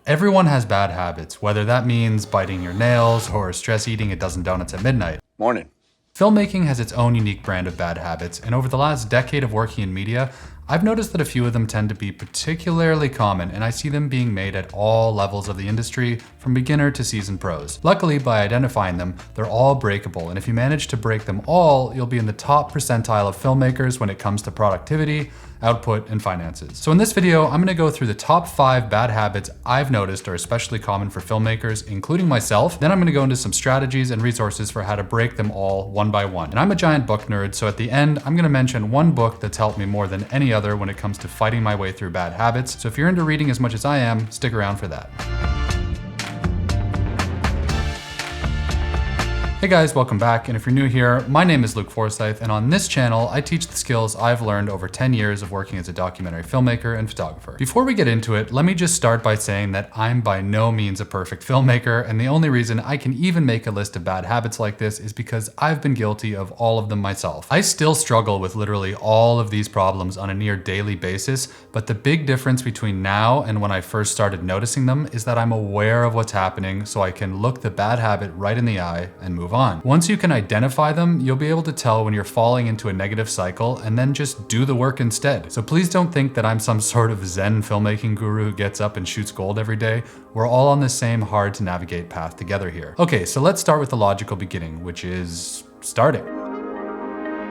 Everyone has bad habits, whether that means biting your nails or stress eating a dozen donuts at midnight. Morning. Filmmaking has its own unique brand of bad habits, and over the last decade of working in media, I've noticed that a few of them tend to be particularly common, and I see them being made at all levels of the industry, from beginner to seasoned pros. Luckily, by identifying them, they're all breakable, and if you manage to break them all, you'll be in the top percentile of filmmakers when it comes to productivity, output, and finances. So in this video, I'm gonna go through the top 5 bad habits I've noticed are especially common for filmmakers, including myself. Then I'm gonna go into some strategies and resources for how to break them all one by one. And I'm a giant book nerd, so at the end, I'm gonna mention one book that's helped me more than any other when it comes to fighting my way through bad habits. So if you're into reading as much as I am, stick around for that. Hey guys, welcome back, and if you're new here, my name is Luke Forsyth, and on this channel, I teach the skills I've learned over 10 years of working as a documentary filmmaker and photographer. Before we get into it, let me just start by saying that I'm by no means a perfect filmmaker, and the only reason I can even make a list of bad habits like this is because I've been guilty of all of them myself. I still struggle with literally all of these problems on a near daily basis, but the big difference between now and when I first started noticing them is that I'm aware of what's happening, so I can look the bad habit right in the eye and move on. Once you can identify them, you'll be able to tell when you're falling into a negative cycle and then just do the work instead. So please don't think that I'm some sort of Zen filmmaking guru who gets up and shoots gold every day. We're all on the same hard to navigate path together here. Okay, so let's start with the logical beginning, which is starting.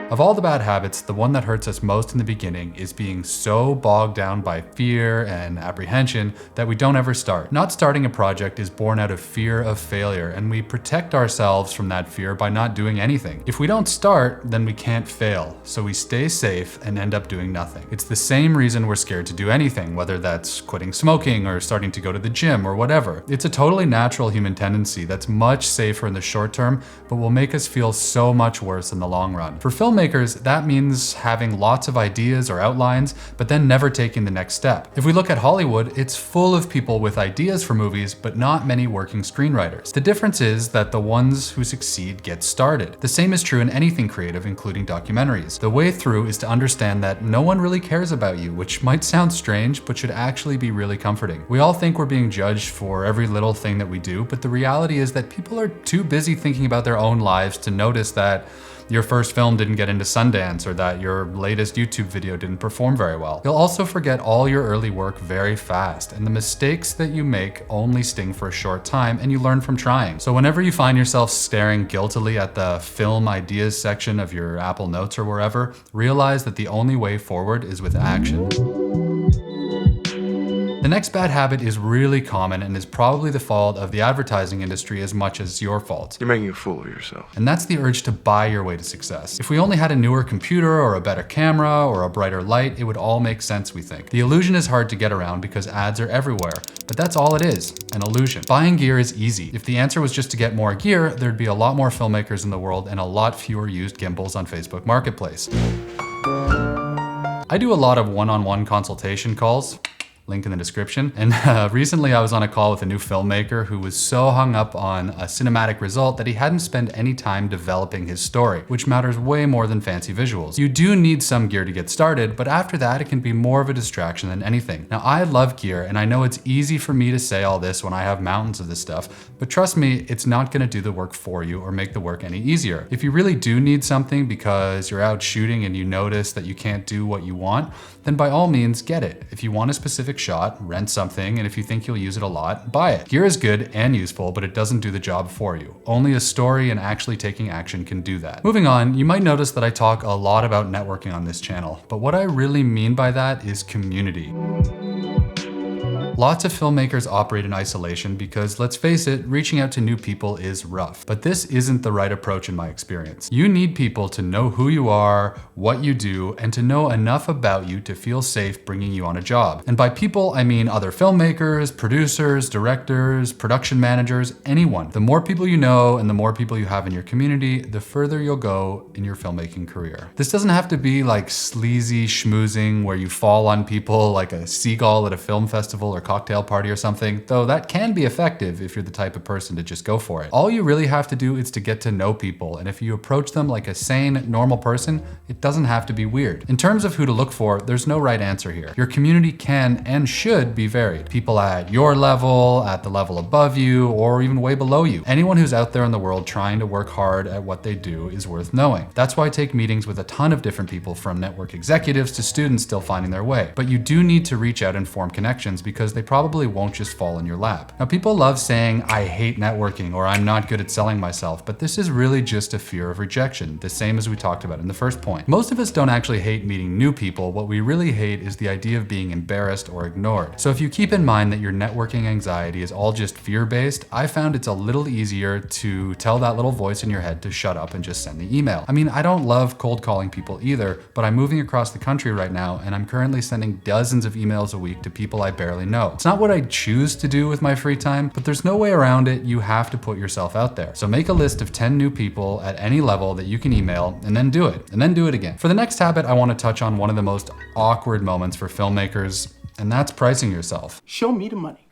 Of all the bad habits, the one that hurts us most in the beginning is being so bogged down by fear and apprehension that we don't ever start. Not starting a project is born out of fear of failure, and we protect ourselves from that fear by not doing anything. If we don't start, then we can't fail, so we stay safe and end up doing nothing. It's the same reason we're scared to do anything, whether that's quitting smoking or starting to go to the gym or whatever. It's a totally natural human tendency that's much safer in the short term, but will make us feel so much worse in the long run. For filmmakers, that means having lots of ideas or outlines, but then never taking the next step. If we look at Hollywood, it's full of people with ideas for movies, but not many working screenwriters. The difference is that the ones who succeed get started. The same is true in anything creative, including documentaries. The way through is to understand that no one really cares about you, which might sound strange, but should actually be really comforting. We all think we're being judged for every little thing that we do, but the reality is that people are too busy thinking about their own lives to notice that your first film didn't get into Sundance or that your latest YouTube video didn't perform very well. You'll also forget all your early work very fast, and the mistakes that you make only sting for a short time, and you learn from trying. So whenever you find yourself staring guiltily at the film ideas section of your Apple Notes or wherever, realize that the only way forward is with action. The next bad habit is really common and is probably the fault of the advertising industry as much as your fault. You're making a fool of yourself. And that's the urge to buy your way to success. If we only had a newer computer or a better camera or a brighter light, it would all make sense, we think. The illusion is hard to get around because ads are everywhere, but that's all it is, an illusion. Buying gear is easy. If the answer was just to get more gear, there'd be a lot more filmmakers in the world and a lot fewer used gimbals on Facebook Marketplace. I do a lot of one-on-one consultation calls. Link in the description. And recently I was on a call with a new filmmaker who was so hung up on a cinematic result that he hadn't spent any time developing his story, which matters way more than fancy visuals. You do need some gear to get started, but after that it can be more of a distraction than anything. Now I love gear, and I know it's easy for me to say all this when I have mountains of this stuff, but trust me, it's not gonna do the work for you or make the work any easier. If you really do need something because you're out shooting and you notice that you can't do what you want, then by all means get it. If you want a specific shot, rent something, and if you think you'll use it a lot, buy it. Gear is good and useful, but it doesn't do the job for you. Only a story and actually taking action can do that. Moving on, you might notice that I talk a lot about networking on this channel, but what I really mean by that is community. Lots of filmmakers operate in isolation because, let's face it, reaching out to new people is rough. But this isn't the right approach in my experience. You need people to know who you are, what you do, and to know enough about you to feel safe bringing you on a job. And by people, I mean other filmmakers, producers, directors, production managers, anyone. The more people you know and the more people you have in your community, the further you'll go in your filmmaking career. This doesn't have to be like sleazy schmoozing where you fall on people like a seagull at a film festival or cocktail party or something, though that can be effective if you're the type of person to just go for it. All you really have to do is to get to know people, and if you approach them like a sane, normal person, it doesn't have to be weird. In terms of who to look for, there's no right answer here. Your community can and should be varied. People at your level, at the level above you, or even way below you. Anyone who's out there in the world trying to work hard at what they do is worth knowing. That's why I take meetings with a ton of different people, from network executives to students still finding their way. But you do need to reach out and form connections, because they probably won't just fall in your lap. Now, people love saying, I hate networking, or I'm not good at selling myself, but this is really just a fear of rejection, the same as we talked about in the first point. Most of us don't actually hate meeting new people. What we really hate is the idea of being embarrassed or ignored. So if you keep in mind that your networking anxiety is all just fear-based, I found it's a little easier to tell that little voice in your head to shut up and just send the email. I mean, I don't love cold calling people either, but I'm moving across the country right now, and I'm currently sending dozens of emails a week to people I barely know. It's not what I choose to do with my free time, but there's no way around it. You have to put yourself out there. So make a list of 10 new people at any level that you can email, and then do it, and then do it again. For the next habit, I want to touch on one of the most awkward moments for filmmakers, and that's pricing yourself. Show me the money.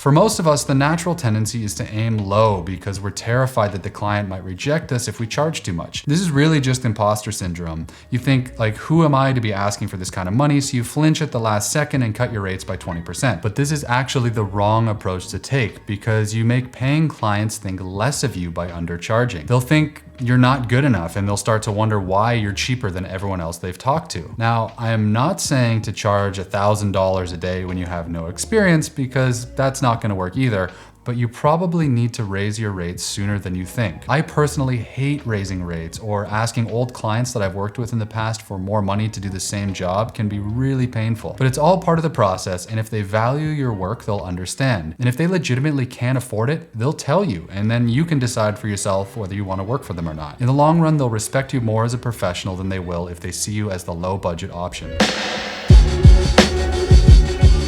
For most of us, the natural tendency is to aim low because we're terrified that the client might reject us if we charge too much. This is really just imposter syndrome. You think, like, who am I to be asking for this kind of money? So you flinch at the last second and cut your rates by 20%. But this is actually the wrong approach to take, because you make paying clients think less of you by undercharging. They'll think you're not good enough, and they'll start to wonder why you're cheaper than everyone else they've talked to. Now, I am not saying to charge $1,000 a day when you have no experience, because that's not going to work either, but you probably need to raise your rates sooner than you think. I personally hate raising rates, or asking old clients that I've worked with in the past for more money to do the same job can be really painful. But it's all part of the process, and if they value your work, they'll understand. And if they legitimately can't afford it, they'll tell you, and then you can decide for yourself whether you want to work for them or not. In the long run, they'll respect you more as a professional than they will if they see you as the low budget option.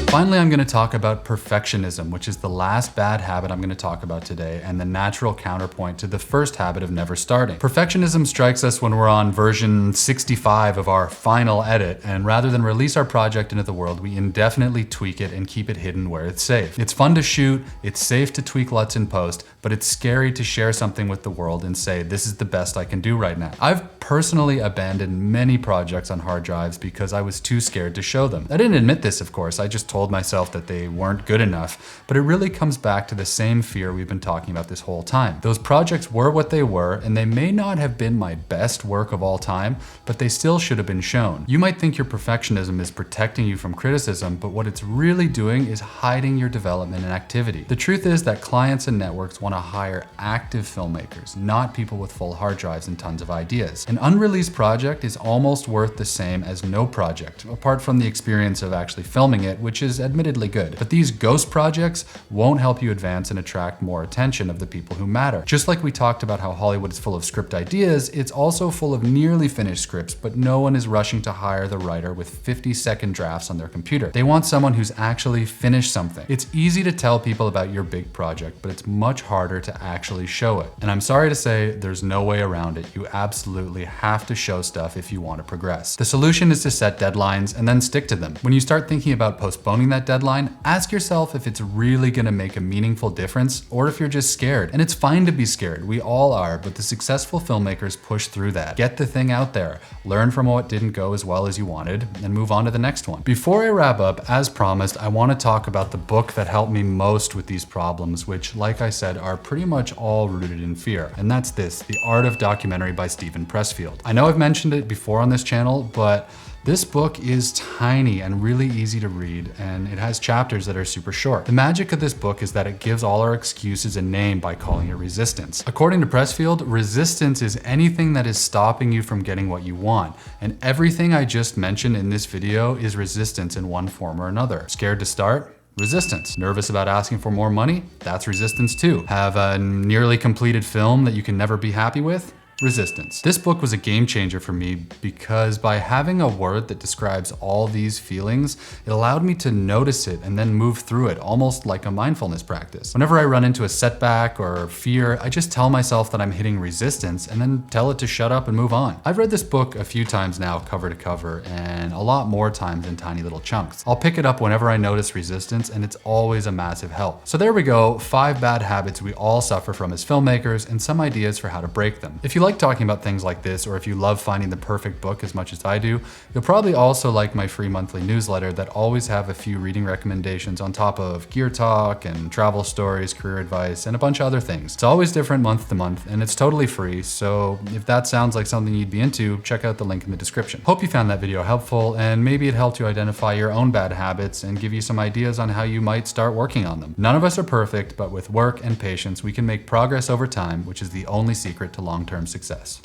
Finally, I'm going to talk about perfectionism, which is the last bad habit I'm going to talk about today, and the natural counterpoint to the first habit of never starting. Perfectionism strikes us when we're on version 65 of our final edit, and rather than release our project into the world, we indefinitely tweak it and keep it hidden where it's safe. It's fun to shoot, it's safe to tweak LUTs in post, but it's scary to share something with the world and say, this is the best I can do right now. I've personally abandoned many projects on hard drives because I was too scared to show them. I didn't admit this, of course, I just told myself that they weren't good enough, but it really comes back to the same fear we've been talking about this whole time. Those projects were what they were, and they may not have been my best work of all time, but they still should have been shown. You might think your perfectionism is protecting you from criticism, but what it's really doing is hiding your development and activity. The truth is that clients and networks want to hire active filmmakers, not people with full hard drives and tons of ideas. An unreleased project is almost worth the same as no project, apart from the experience of actually filming it, which is admittedly good. But these ghost projects won't help you advance and attract more attention of the people who matter. Just like we talked about how Hollywood is full of script ideas, it's also full of nearly finished scripts, but no one is rushing to hire the writer with 50-second drafts on their computer. They want someone who's actually finished something. It's easy to tell people about your big project, but it's much harder to actually show it. And I'm sorry to say, there's no way around it. You absolutely have to show stuff if you want to progress. The solution is to set deadlines and then stick to them. When you start thinking about postponing that deadline, ask yourself if it's really going to make a meaningful difference, or if you're just scared. And it's fine to be scared, we all are, but the successful filmmakers push through that. Get the thing out there, learn from what didn't go as well as you wanted, and move on to the next one. Before I wrap up, as promised, I want to talk about the book that helped me most with these problems, which, like I said, are pretty much all rooted in fear. And that's this, The Art of Documentary by Steven Pressfield. I know I've mentioned it before on this channel, but this book is tiny and really easy to read, and it has chapters that are super short. The magic of this book is that it gives all our excuses a name by calling it resistance. According to Pressfield, resistance is anything that is stopping you from getting what you want, and everything I just mentioned in this video is resistance in one form or another. Scared to start? Resistance. Nervous about asking for more money? That's resistance too. Have a nearly completed film that you can never be happy with? Resistance. This book was a game changer for me because by having a word that describes all these feelings, it allowed me to notice it and then move through it, almost like a mindfulness practice. Whenever I run into a setback or fear, I just tell myself that I'm hitting resistance and then tell it to shut up and move on. I've read this book a few times now, cover to cover, and a lot more times in tiny little chunks. I'll pick it up whenever I notice resistance, and it's always a massive help. So there we go, 5 bad habits we all suffer from as filmmakers and some ideas for how to break them. If you like talking about things like this, or if you love finding the perfect book as much as I do, you'll probably also like my free monthly newsletter that always have a few reading recommendations on top of gear talk and travel stories, career advice, and a bunch of other things. It's always different month to month, and it's totally free, so if that sounds like something you'd be into, check out the link in the description. Hope you found that video helpful, and maybe it helped you identify your own bad habits and give you some ideas on how you might start working on them. None of us are perfect, but with work and patience, we can make progress over time, which is the only secret to long-term success.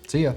See ya.